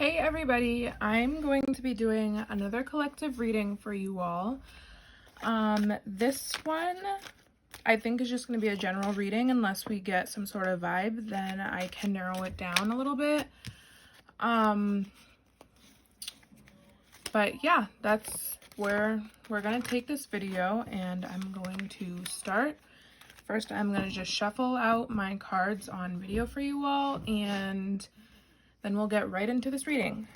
Hey everybody, I'm going to be doing another collective reading for you all. This one I think is just going to be a general reading unless we get some sort of vibe, then I can narrow it down a little bit. But yeah, that's where we're going to take this video, and I'm going to start. First, I'm going to just shuffle out my cards on video for you all, and then we'll get right into this reading.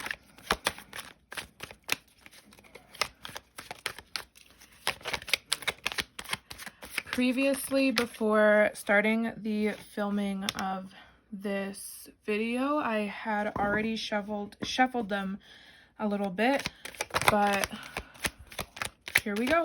Previously, before starting the filming of this video, I had already shuffled them a little bit, but here we go.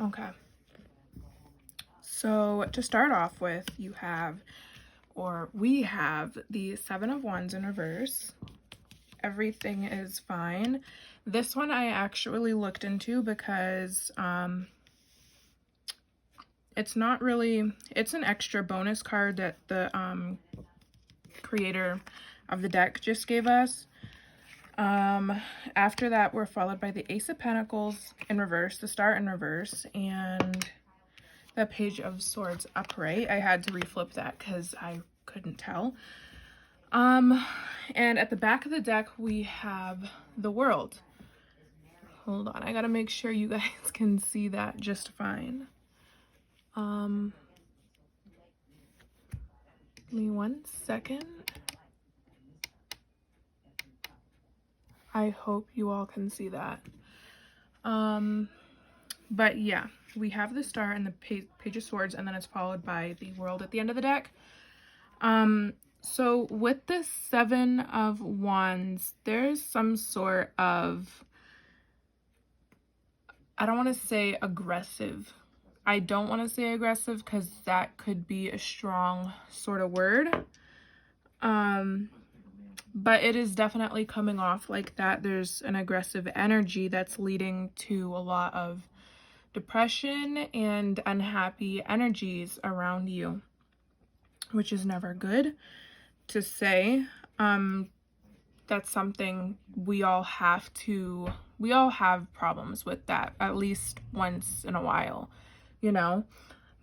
Okay. So to start off with, we have the Seven of Wands in reverse. Everything is fine. This one I actually looked into because it's not really, it's an extra bonus card that the creator of the deck just gave us. After that, we're followed by the Ace of Pentacles in reverse, the Star in reverse, and the Page of Swords upright. I had to reflip that because I couldn't tell. And at the back of the deck, we have the World. Hold on, I gotta make sure you guys can see that just fine. Give me 1 second. I hope you all can see that. But yeah, we have the Star and the Page of Swords, and then it's followed by the World at the end of the deck. So with the Seven of Wands, there's some sort of, I don't want to say aggressive. I don't want to say aggressive because that could be a strong sort of word. But it is definitely coming off like that. There's an aggressive energy that's leading to a lot of depression and unhappy energies around you, which is never good to say. That's something we all have problems with that at least once in a while, you know,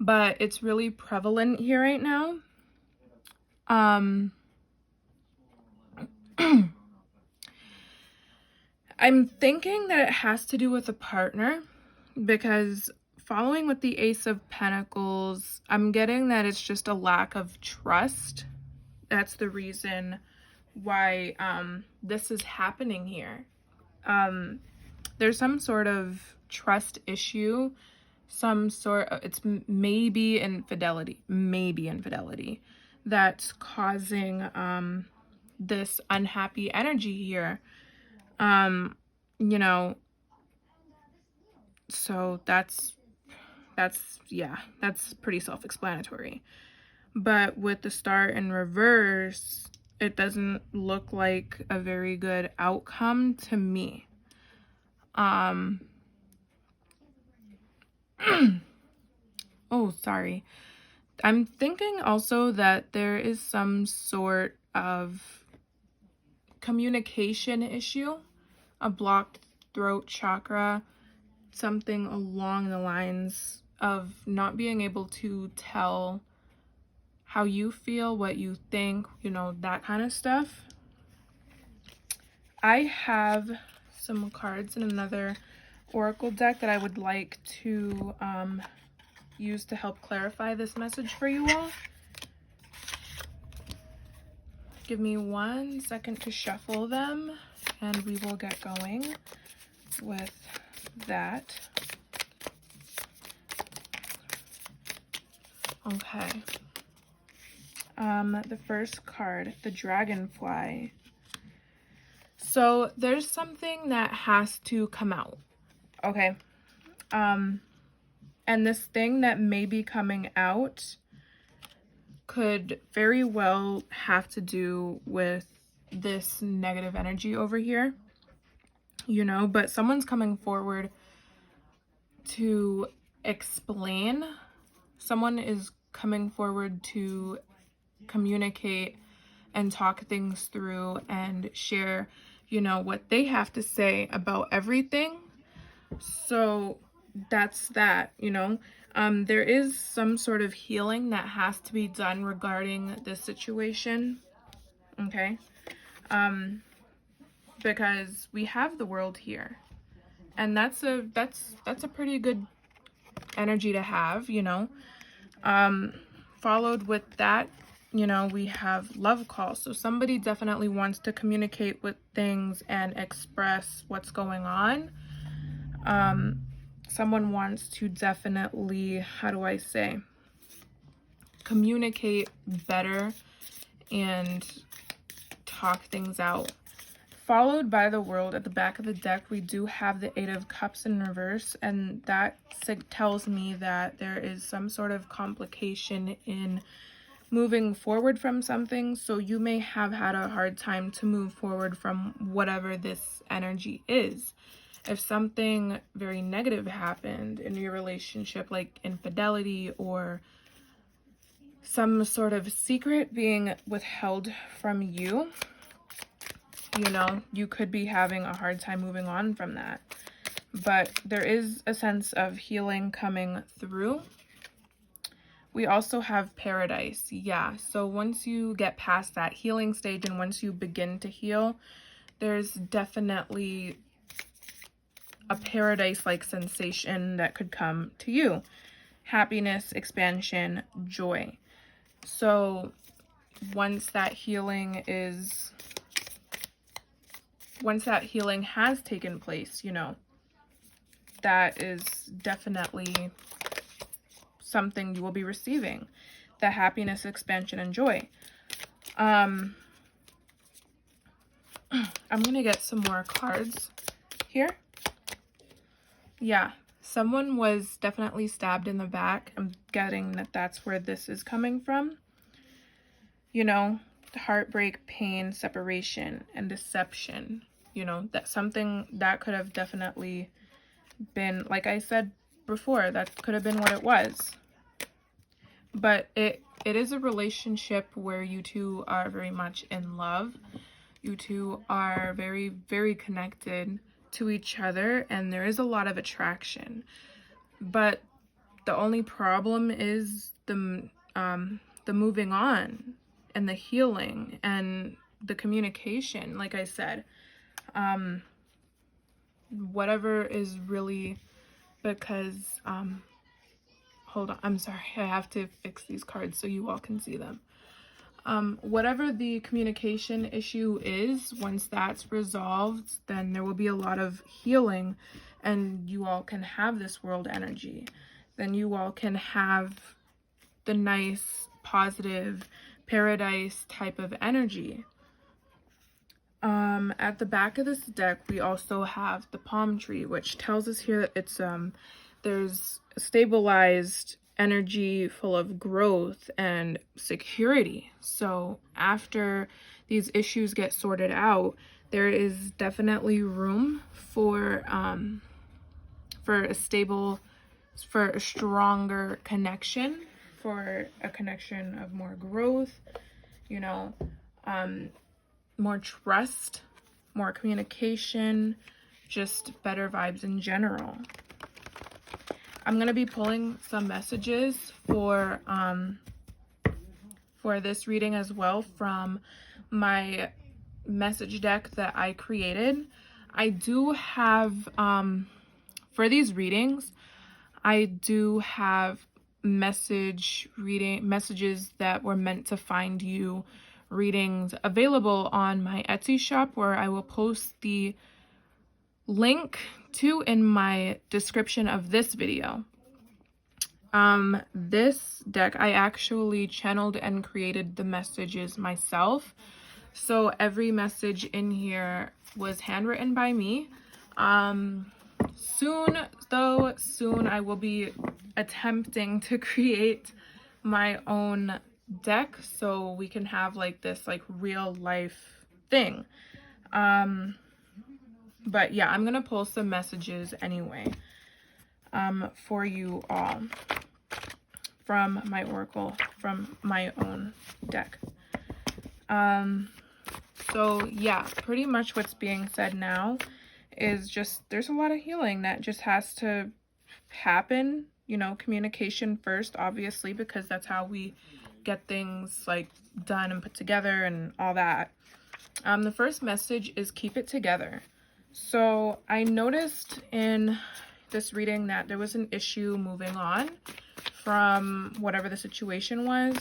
but it's really prevalent here right now. I'm thinking that it has to do with a partner, because following with the Ace of Pentacles, I'm getting that it's just a lack of trust. That's the reason why this is happening here. There's some sort of trust issue, it's maybe infidelity that's causing this unhappy energy here. You know, so that's pretty self-explanatory. But with the Star in reverse, it doesn't look like a very good outcome to me. Oh, sorry. I'm thinking also that there is some sort of communication issue, a blocked throat chakra, something along the lines of not being able to tell how you feel, what you think, you know, that kind of stuff. I have some cards in another oracle deck that I would like to use to help clarify this message for you all. Give me 1 second to shuffle them, and we will get going with that. Okay. The first card, the Dragonfly. So there's something that has to come out, okay? And this thing that may be coming out could very well have to do with this negative energy over here, you know, but someone's coming forward to explain. Someone is coming forward to communicate and talk things through and share, you know, what they have to say about everything. So that's that, you know. There is some sort of healing that has to be done regarding this situation, okay? Because we have the world here, and that's a pretty good energy to have, you know. Followed with that, you know, we have love call. So somebody definitely wants to communicate with things and express what's going on. Someone wants to definitely, how do I say, communicate better and talk things out. Followed by the world. At the back of the deck, we do have the 8 of Cups in reverse, and that tells me that there is some sort of complication in moving forward from something. So you may have had a hard time to move forward from whatever this energy is. If something very negative happened in your relationship, like infidelity or some sort of secret being withheld from you, you know, you could be having a hard time moving on from that. But there is a sense of healing coming through. We also have paradise. Yeah, so once you get past that healing stage and once you begin to heal, there's definitely a paradise-like sensation that could come to you. Happiness, expansion, joy. So once that healing has taken place, you know, that is definitely something you will be receiving. The happiness, expansion, and joy. I'm going to get some more cards here. Yeah, someone was definitely stabbed in the back. I'm getting that that's where this is coming from. You know, heartbreak, pain, separation, and deception. You know, that's something that could have definitely been, like I said before, that could have been what it was. But it is a relationship where you two are very much in love. You two are very, very connected to each other, and there is a lot of attraction. But the only problem is the moving on and the healing and the communication. Like I said, whatever is really, because hold on, I'm sorry, I have to fix these cards so you all can see them. Whatever the communication issue is, once that's resolved, then there will be a lot of healing, and you all can have this world energy. Then you all can have the nice, positive, paradise type of energy. At the back of this deck, we also have the palm tree, which tells us here that it's there's a stabilized energy full of growth and security. So after these issues get sorted out, there is definitely room for a stronger connection, for a connection of more growth, you know, more trust, more communication, just better vibes in general. I'm going to be pulling some messages for this reading as well from my message deck that I created. I do have, for these readings, I do have messages that were meant to find you readings available on my Etsy shop, where I will post the link to in my description of this video. This deck, I actually channeled and created the messages myself. So every message in here was handwritten by me. Soon I will be attempting to create my own deck so we can have like this like real life thing. But yeah, I'm gonna pull some messages anyway for you all from my oracle, from my own deck. So yeah, pretty much what's being said now is just there's a lot of healing that just has to happen. You know, communication first, obviously, because that's how we get things like done and put together and all that. The first message is keep it together. So I noticed in this reading that there was an issue moving on from whatever the situation was,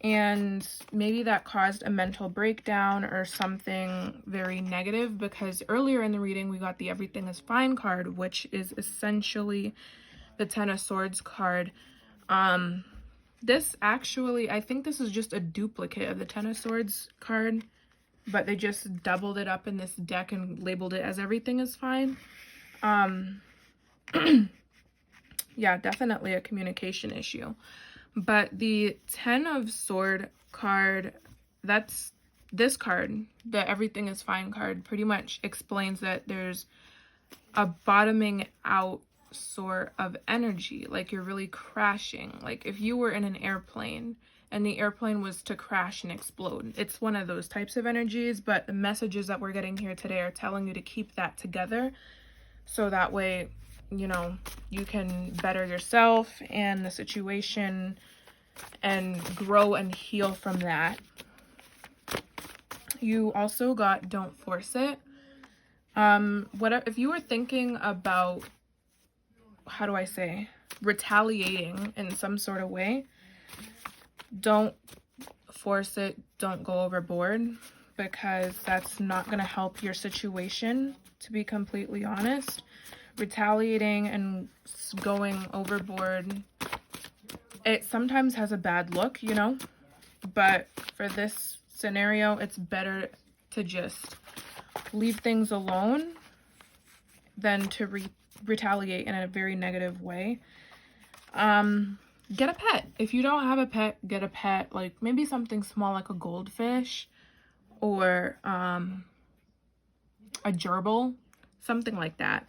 and maybe that caused a mental breakdown or something very negative, because earlier in the reading we got the Everything is Fine card, which is essentially the Ten of Swords card. This actually, I think this is just a duplicate of the Ten of Swords card, but they just doubled it up in this deck and labeled it as Everything is Fine. Yeah, definitely a communication issue. But the Ten of Sword card, that's this card, the Everything is Fine card, pretty much explains that there's a bottoming out sort of energy, like you're really crashing. Like if you were in an airplane and the airplane was to crash and explode, it's one of those types of energies. But the messages that we're getting here today are telling you to keep that together, so that way, you know, you can better yourself and the situation and grow and heal from that. You also got don't force it. If you were thinking about, how do I say, retaliating in some sort of way, don't force it, don't go overboard, because that's not going to help your situation, to be completely honest. Retaliating and going overboard, it sometimes has a bad look, you know, but for this scenario, it's better to just leave things alone than to retaliate in a very negative way. Get a pet. If you don't have a pet, get a pet, like maybe something small like a goldfish or a gerbil, something like that.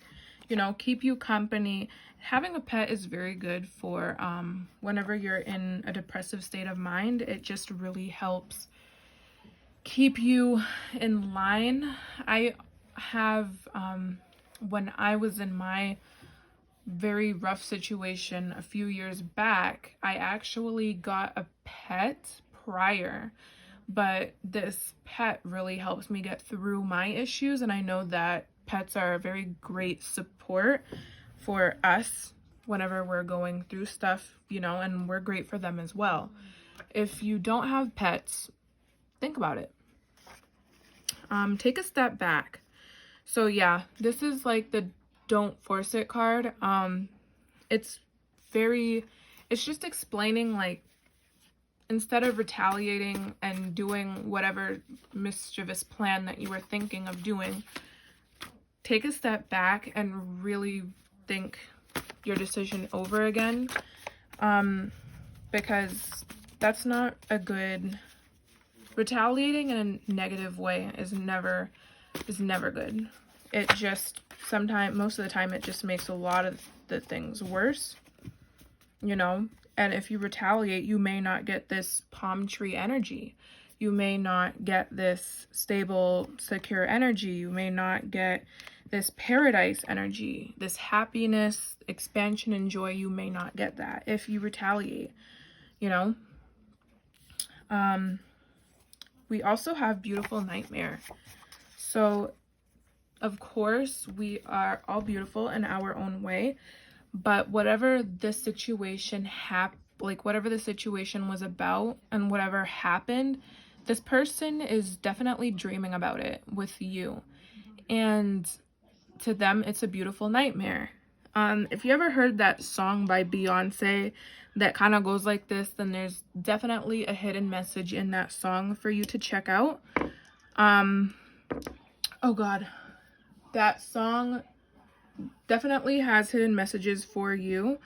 You know, keep you company. Having a pet is very good for whenever you're in a depressive state of mind. It just really helps keep you in line. I have, when I was in my very rough situation a few years back, I actually got a pet prior, but this pet really helps me get through my issues, and I know that pets are a very great support for us whenever we're going through stuff, you know, and we're great for them as well. If you don't have pets, think about it. Take a step back. So yeah, this is like the don't force it card. It's just explaining, like, instead of retaliating and doing whatever mischievous plan that you were thinking of doing, take a step back and really think your decision over again, because that's not a good, retaliating in a negative way is never good. It just most of the time it just makes a lot of the things worse, you know. And if you retaliate, you may not get this palm tree energy, you may not get this stable, secure energy, you may not get this paradise energy, this happiness, expansion, and joy. You may not get that if you retaliate, you know. We also have beautiful nightmare. So of course we are all beautiful in our own way, but whatever the situation whatever the situation was about and whatever happened, this person is definitely dreaming about it with you, and to them it's a beautiful nightmare. If you ever heard that song by Beyonce that kind of goes like this, then there's definitely a hidden message in that song for you to check out. Oh god, that song definitely has hidden messages for you.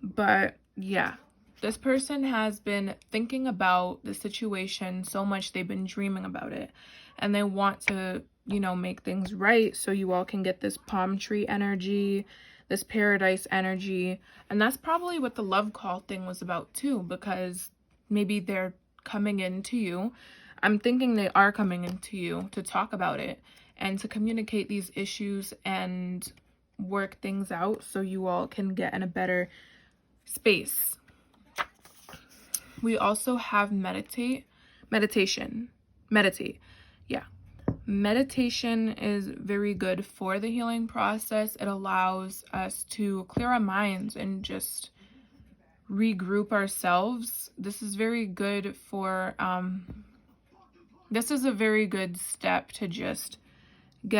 But yeah, This person has been thinking about the situation so much, they've been dreaming about it, and they want to, you know, make things right so you all can get this palm tree energy, this paradise energy. And that's probably what the love call thing was about too, because maybe they're coming into you. I'm thinking they are coming into you to talk about it and to communicate these issues and work things out so you all can get in a better space. We also have meditate. Yeah. Meditation is very good for the healing process. It allows us to clear our minds and just regroup ourselves. This is very good for, this is a very good step to just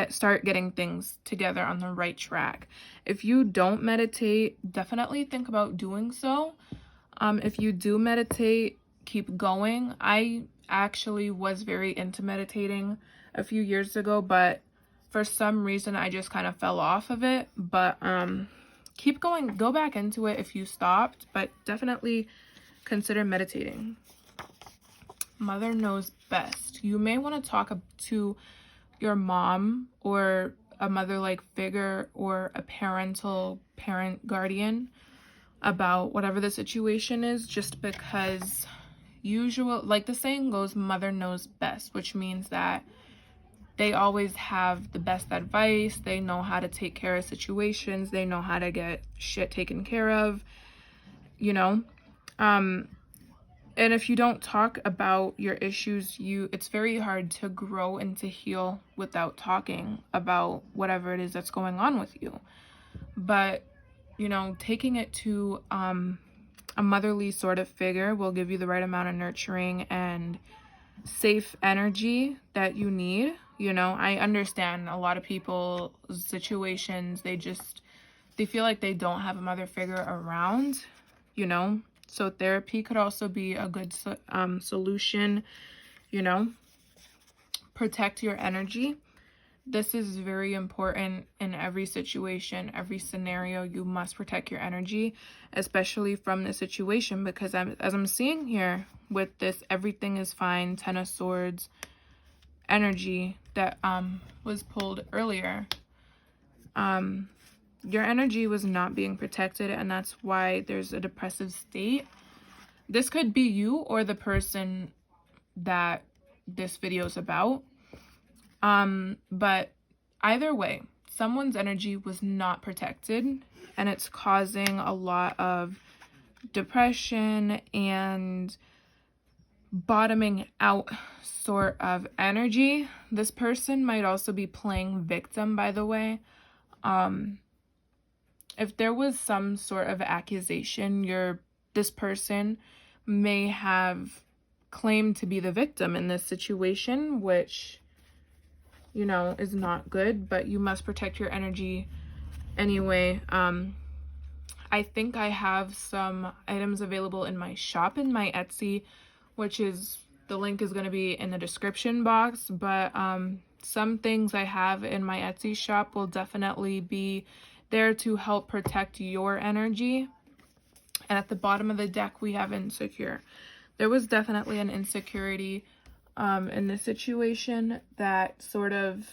start getting things together on the right track. If you don't meditate, definitely think about doing so. If you do meditate, keep going. I actually was very into meditating a few years ago, but for some reason I just kind of fell off of it. But keep going, go back into it if you stopped, but definitely consider meditating. Mother knows best. You may want to talk to your mom or a mother-like figure or a parent guardian about whatever the situation is, just because like the saying goes, mother knows best, which means that they always have the best advice. They know how to take care of situations. They know how to get shit taken care of, you know. And if you don't talk about your issues, it's very hard to grow and to heal without talking about whatever it is that's going on with you. But, you know, taking it to a motherly sort of figure will give you the right amount of nurturing and safe energy that you need. You know, I understand a lot of people's situations, they feel like they don't have a mother figure around, you know. So therapy could also be a good solution, you know. Protect your energy. This is very important in every situation, every scenario. You must protect your energy, especially from the situation, because as I'm seeing here with this everything is fine, Ten of Swords energy that was pulled earlier. Your energy was not being protected, and that's why there's a depressive state. This could be you or the person that this video is about. But either way, someone's energy was not protected, and it's causing a lot of depression and bottoming out sort of energy. This person might also be playing victim, by the way. If there was some sort of accusation, this person may have claimed to be the victim in this situation, which, you know, is not good, but you must protect your energy anyway. I think I have some items available in my shop, in my Etsy, which is, the link is going to be in the description box, but some things I have in my Etsy shop will definitely be there to help protect your energy. And at the bottom of the deck, we have insecure. There was definitely an insecurity in this situation that sort of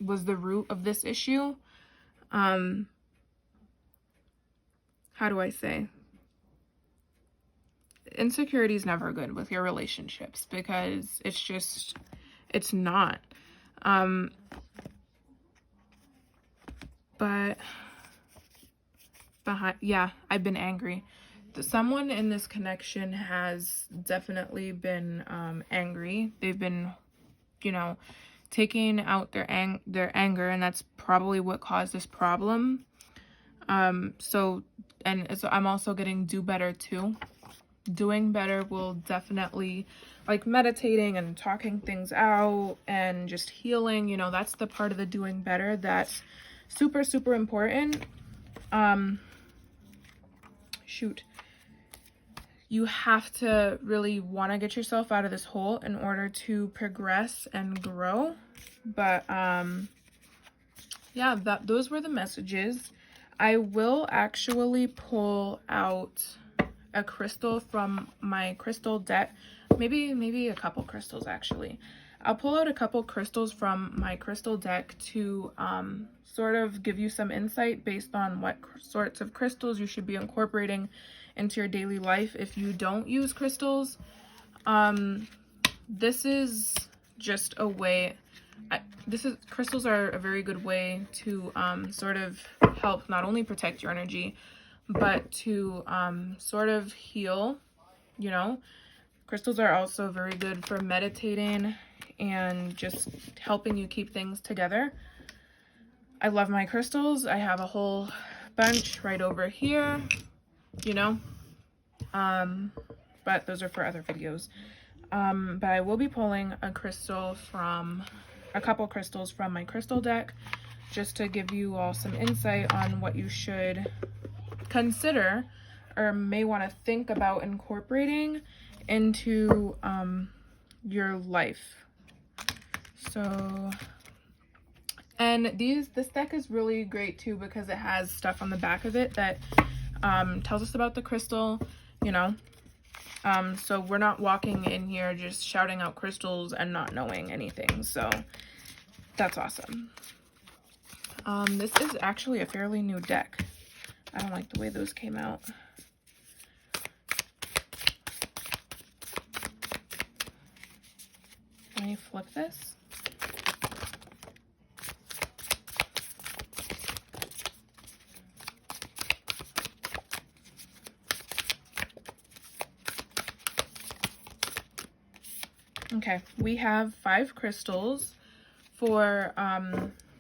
was the root of this issue. How do I say? Insecurity is never good with your relationships, because it's not. But yeah, I've been angry. Someone in this connection has definitely been angry. They've been, you know, taking out their anger, and that's probably what caused this problem. So I'm also getting do better too. Doing better will definitely, like meditating and talking things out and just healing, you know, that's the part of the doing better that's super, super important. You have to really want to get yourself out of this hole in order to progress and grow. But yeah, those were the messages. I will actually pull out a crystal from my crystal deck. Maybe a couple crystals actually. I'll pull out a couple crystals from my crystal deck to sort of give you some insight based on what sorts of crystals you should be incorporating into your daily life if you don't use crystals. This is just a way, crystals are a very good way to sort of help not only protect your energy, but to sort of heal, you know. Crystals are also very good for meditating and just helping you keep things together. I love my crystals. I have a whole bunch right over here, you know, but those are for other videos. But I will be pulling a couple crystals from my crystal deck just to give you all some insight on what you should consider or may want to think about incorporating into your life. So, and this deck is really great too because it has stuff on the back of it that tells us about the crystal, you know. So we're not walking in here just shouting out crystals and not knowing anything. So that's awesome. This is actually a fairly new deck. I don't like the way those came out. Let me flip this. Okay, we have 5 crystals for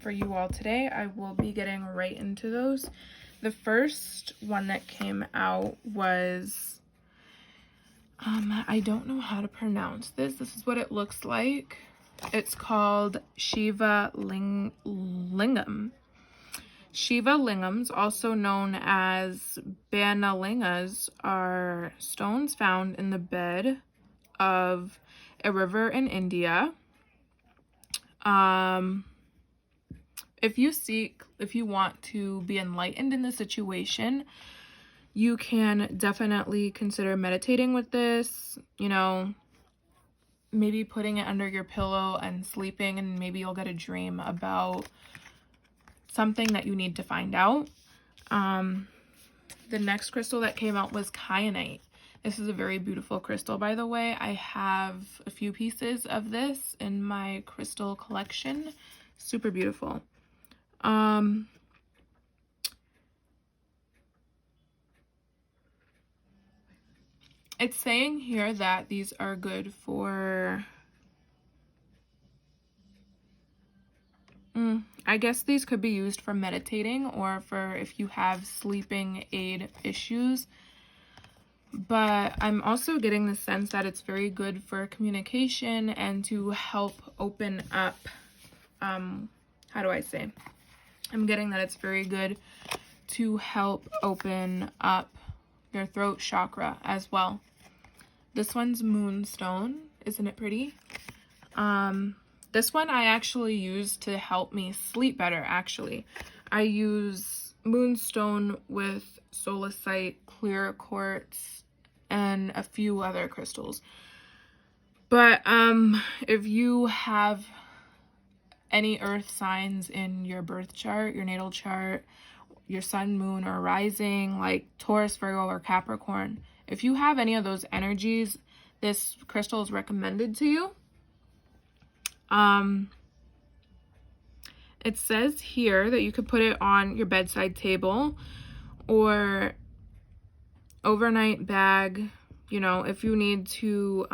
you all today. I will be getting right into those. The first one that came out was I don't know how to pronounce this. This is what it looks like. It's called Shiva Lingam. Shiva lingams, also known as Banalingas, are stones found in the bed of a river in India. If you want to be enlightened in the situation, you can definitely consider meditating with this, you know, maybe putting it under your pillow and sleeping, and maybe you'll get a dream about something that you need to find out. The next crystal that came out was kyanite. This is a very beautiful crystal, by the way. I have a few pieces of this in my crystal collection. Super beautiful. It's saying here that these are good for, I guess these could be used for meditating or for if you have sleeping aid issues. But I'm also getting the sense that it's very good for communication and to help open up, how do I say? I'm getting that it's very good to help open up your throat chakra as well. This one's moonstone. Isn't it pretty? This one I actually use to help me sleep better, actually. I use moonstone with solasite, clear quartz, and a few other crystals. But if you have any earth signs in your birth chart, your natal chart, your sun, moon, or rising, like Taurus, Virgo, or Capricorn, if you have any of those energies, this crystal is recommended to you. It says here that you could put it on your bedside table or overnight bag, you know, if you need to,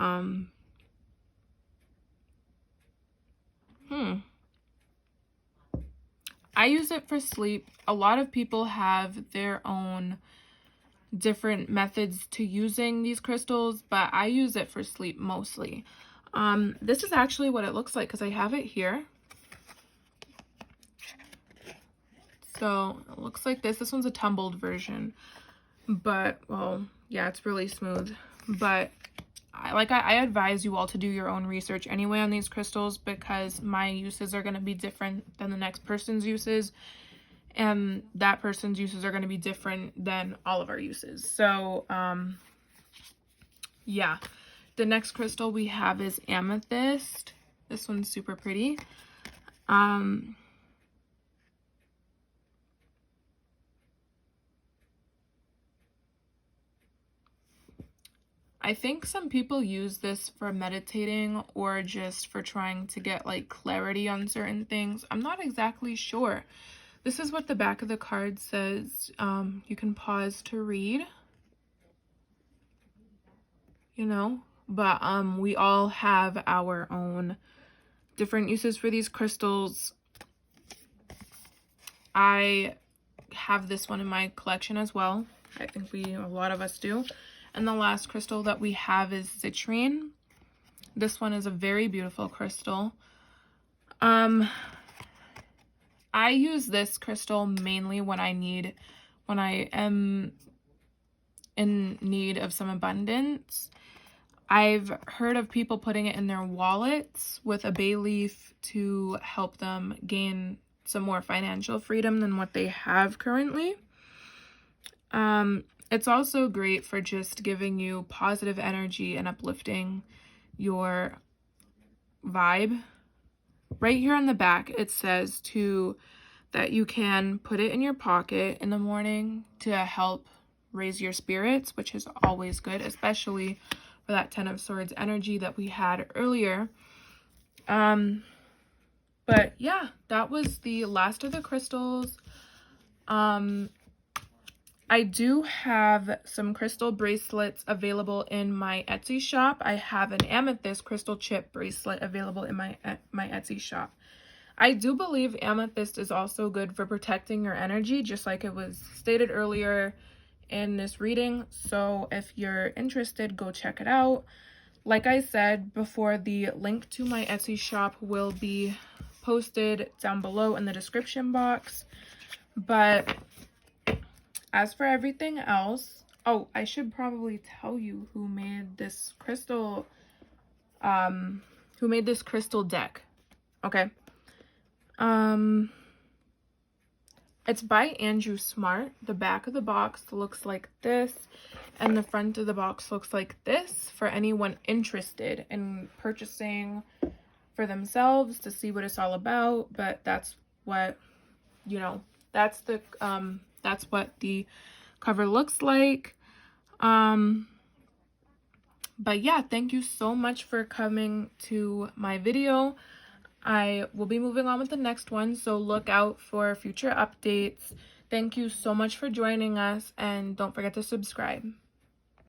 I use it for sleep. A lot of people have their own different methods to using these crystals, but I use it for sleep mostly. This is actually what it looks like because I have it here. So it looks like this. This one's a tumbled version, but well, yeah, it's really smooth. But I advise you all to do your own research anyway on these crystals because my uses are going to be different than the next person's uses, and that person's uses are going to be different than all of our uses. So yeah. The next crystal we have is amethyst. This one's super pretty. I think some people use this for meditating or just for trying to get like clarity on certain things. I'm not exactly sure. This is what the back of the card says. You can pause to read, you know, but we all have our own different uses for these crystals. I have this one in my collection as well. I think a lot of us do. And the last crystal that we have is citrine. This one is a very beautiful crystal. I use this crystal mainly when I am in need of some abundance. I've heard of people putting it in their wallets with a bay leaf to help them gain some more financial freedom than what they have currently. It's also great for just giving you positive energy and uplifting your vibe. Right here on the back, it says that you can put it in your pocket in the morning to help raise your spirits, which is always good, especially for that Ten of Swords energy that we had earlier. But yeah, that was the last of the crystals. I do have some crystal bracelets available in my Etsy shop. I have an amethyst crystal chip bracelet available in my Etsy shop. I do believe amethyst is also good for protecting your energy, just like it was stated earlier in this reading. So if you're interested, go check it out. Like I said before, the link to my Etsy shop will be posted down below in the description box. But as for everything else, oh, I should probably tell you who made this crystal deck. Okay. It's by Andrew Smart. The back of the box looks like this, and the front of the box looks like this for anyone interested in purchasing for themselves to see what it's all about. But that's what, that's what the cover looks like. But yeah, thank you so much for coming to my video. I will be moving on with the next one, so look out for future updates. Thank you so much for joining us, and don't forget to subscribe.